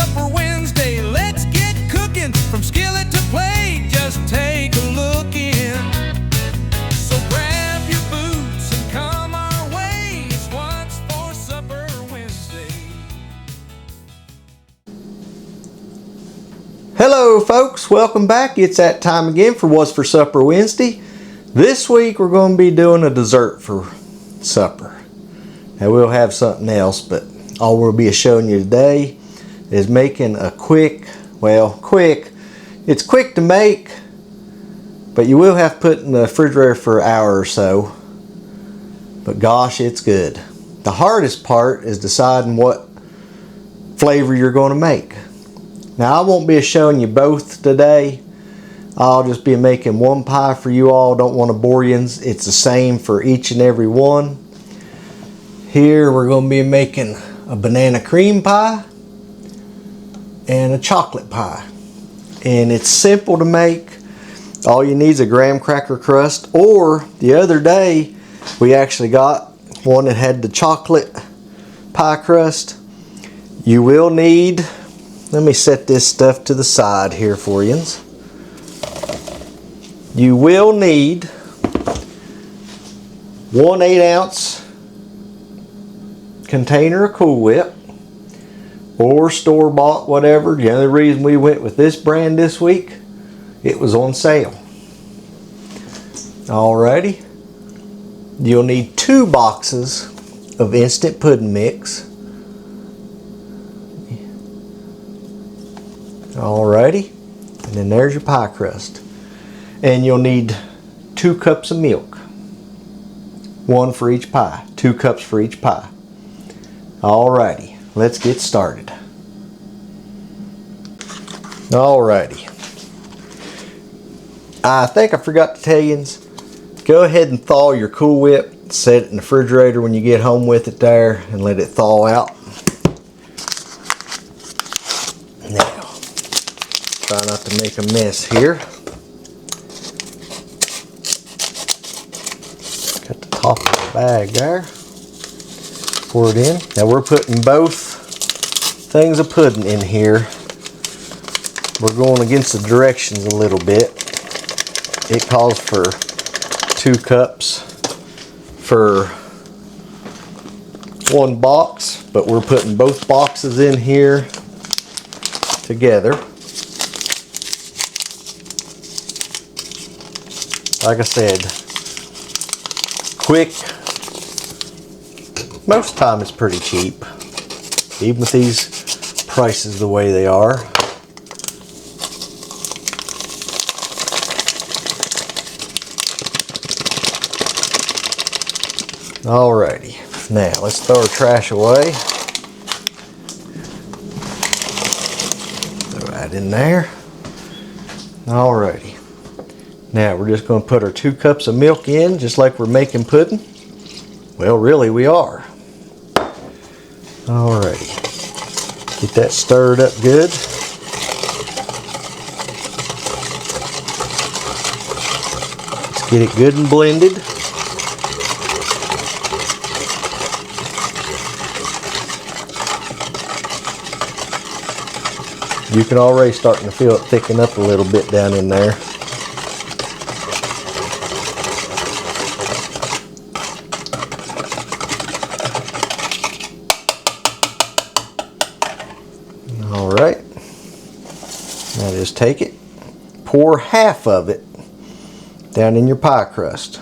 Supper Wednesday, let's get cooking. From skillet to plate, just take a look in. So grab your boots and come our way. It's what's for Supper Wednesday. Hello folks, welcome back. It's that time again for What's for Supper Wednesday. This week we're going to be doing a dessert for supper. Now we'll have something else, but all we'll be showing you today is making a it's quick to make, but you will have to put it in the refrigerator for an hour or so. But gosh, it's good. The hardest part is deciding what flavor you're going to make. Now I won't be showing you both today. I'll just be making one pie for you all. Don't want to bore you. It's the same for each and every one. Here we're going to be making a banana cream pie and a chocolate pie. And it's simple to make. All you need is a graham cracker crust. Or the other day we actually got one that had the chocolate pie crust. You will need, let me set this stuff to the side here for you. You will need 1 8-ounce container of Cool Whip or store-bought, whatever. The only reason we went with this brand this week, it was on sale. Alrighty. You'll need 2 boxes of instant pudding mix. Alrighty. And then there's your pie crust. And you'll need 2 cups of milk. 1 for each pie. 2 cups for each pie. Alrighty, let's get started. Alrighty. I think I forgot to tell you, go ahead and thaw your Cool Whip. Set it in the refrigerator when you get home with it there and let it thaw out. Now, try not to make a mess here. Got the top of the bag there. Pour it in. Now we're putting both things of pudding in here. We're going against the directions a little bit. It calls for 2 cups for 1 box, but we're putting both boxes in here together. Like I said, quick. Most time it's pretty cheap, even with these prices the way they are. Alrighty, now let's throw our trash away. Throw that in there. Alrighty, now we're just going to put our 2 cups of milk in, just like we're making pudding. Well, really we are. Alrighty, get that stirred up good. Let's get it good and blended. You can already starting to feel it thicken up a little bit down in there. Alright, now just take it, pour half of it down in your pie crust.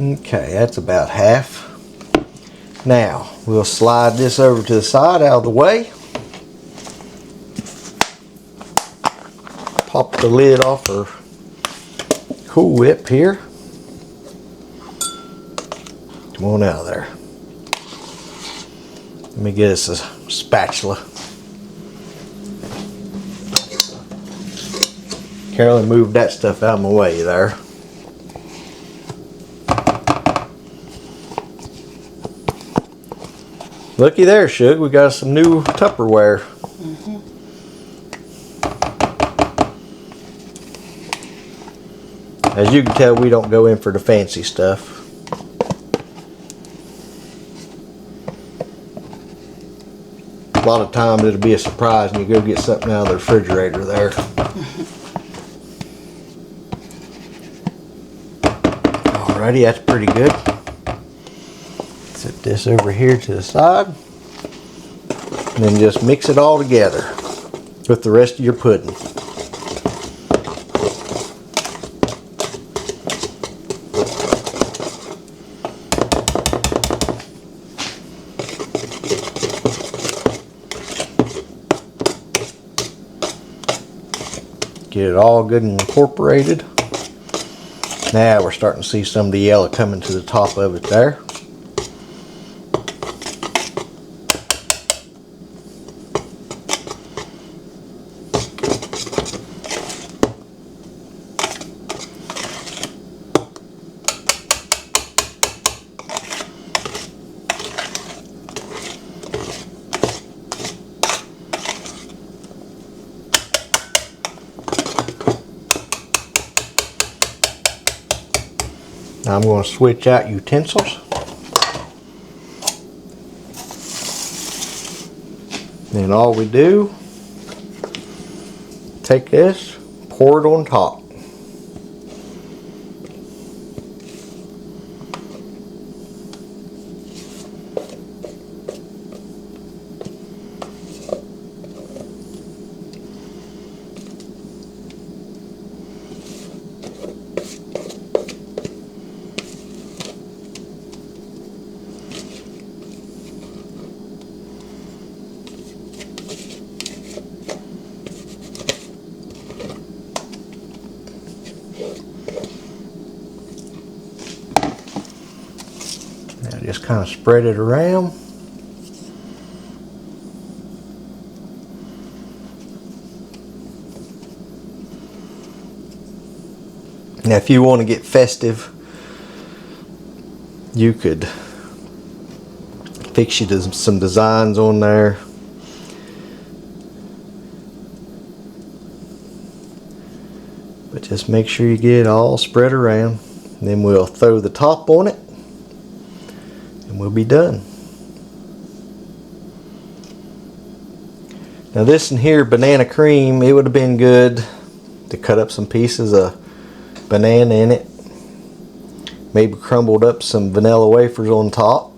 Okay, that's about half. Now, we'll slide this over to the side out of the way. Pop the lid off our Cool Whip here. Come on out of there. Let me get us a spatula. Carolyn moved that stuff out of my way there. Looky there, Shug. We got some new Tupperware. As you can tell, we don't go in for the fancy stuff. A lot of times it'll be a surprise and you go get something out of the refrigerator there. Alrighty, that's pretty good. Set this over here to the side. And then just mix it all together with the rest of your pudding. Get it all good and incorporated. Now we're starting to see some of the yellow coming to the top of it there. Now I'm going to switch out utensils. Then all we do, take this, pour it on top. Now just kind of spread it around. Now if you want to get festive, you could fix you some designs on there. But just make sure you get it all spread around. And then we'll throw the top on it and we'll be done. Now this in here, banana cream, it would have been good to cut up some pieces of banana in it. Maybe crumbled up some vanilla wafers on top.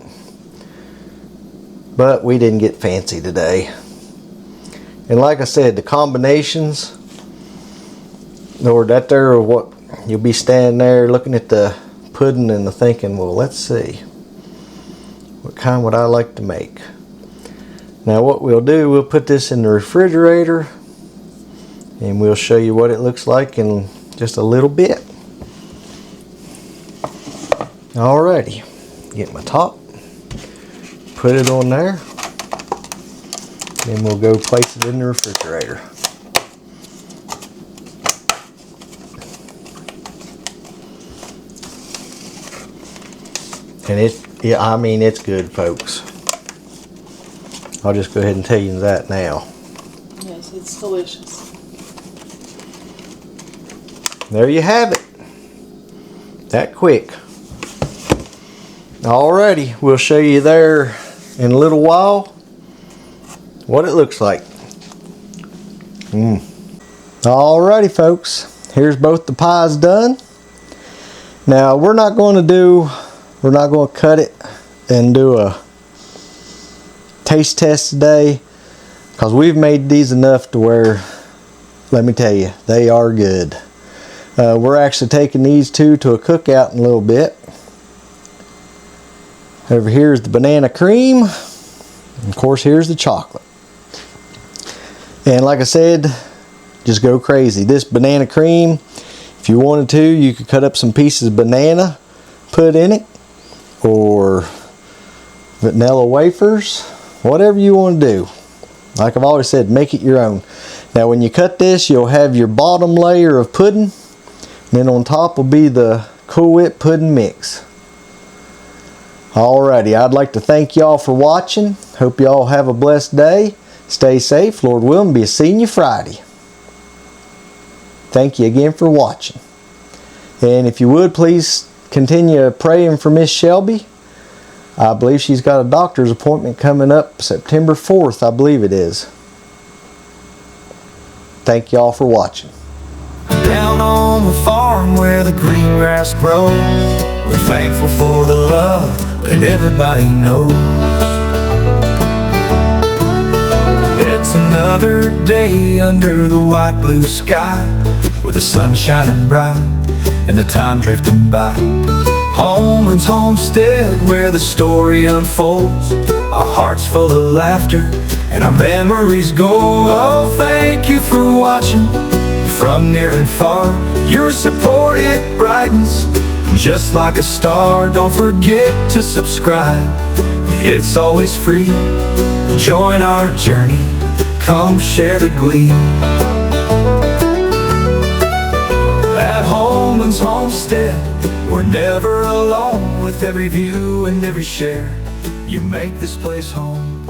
But we didn't get fancy today. And like I said, the combinations, Lord, that there are what you'll be standing there looking at the pudding and thinking, well, let's see, what kind would I like to make? Now what we'll do, we'll put this in the refrigerator and we'll show you what it looks like in just a little bit. Alrighty, get my top, put it on there, then we'll go place it in the refrigerator. And I mean, it's good, folks. I'll just go ahead and tell you that now. Yes, it's delicious. There you have it. That quick. Alrighty, we'll show you there in a little while what it looks like. Alrighty, folks. Here's both the pies done. Now we're not going to cut it and do a taste test today because we've made these enough to where, let me tell you, they are good. We're actually taking these two to a cookout in a little bit. Over here is the banana cream. And of course, here's the chocolate. And like I said, just go crazy. This banana cream, if you wanted to, you could cut up some pieces of banana, put in it, or vanilla wafers, whatever you want to do. Like I've always said, make it your own. Now when you cut this, you'll have your bottom layer of pudding, and then on top will be the Cool Whip pudding mix. Alrighty, I'd like to thank y'all for watching. Hope y'all have a blessed day. Stay safe, Lord willing, be seeing you Friday. Thank you again for watching. And if you would, please continue praying for Miss Shelby. I believe she's got a doctor's appointment coming up September 4th, I believe it is. Thank y'all for watching. Down on the farm where the green grass grows, we're thankful for the love that everybody knows. It's another day under the white blue sky, with the sun shining bright and the time drifting by. Home and Homestead where the story unfolds, our hearts full of laughter and our memories go. Oh, thank you for watching from near and far. Your support, it brightens just like a star. Don't forget to subscribe, it's always free. Join our journey, come share the glee. At Homeland's Homestead, we're never alone. With every view and every share, you make this place home.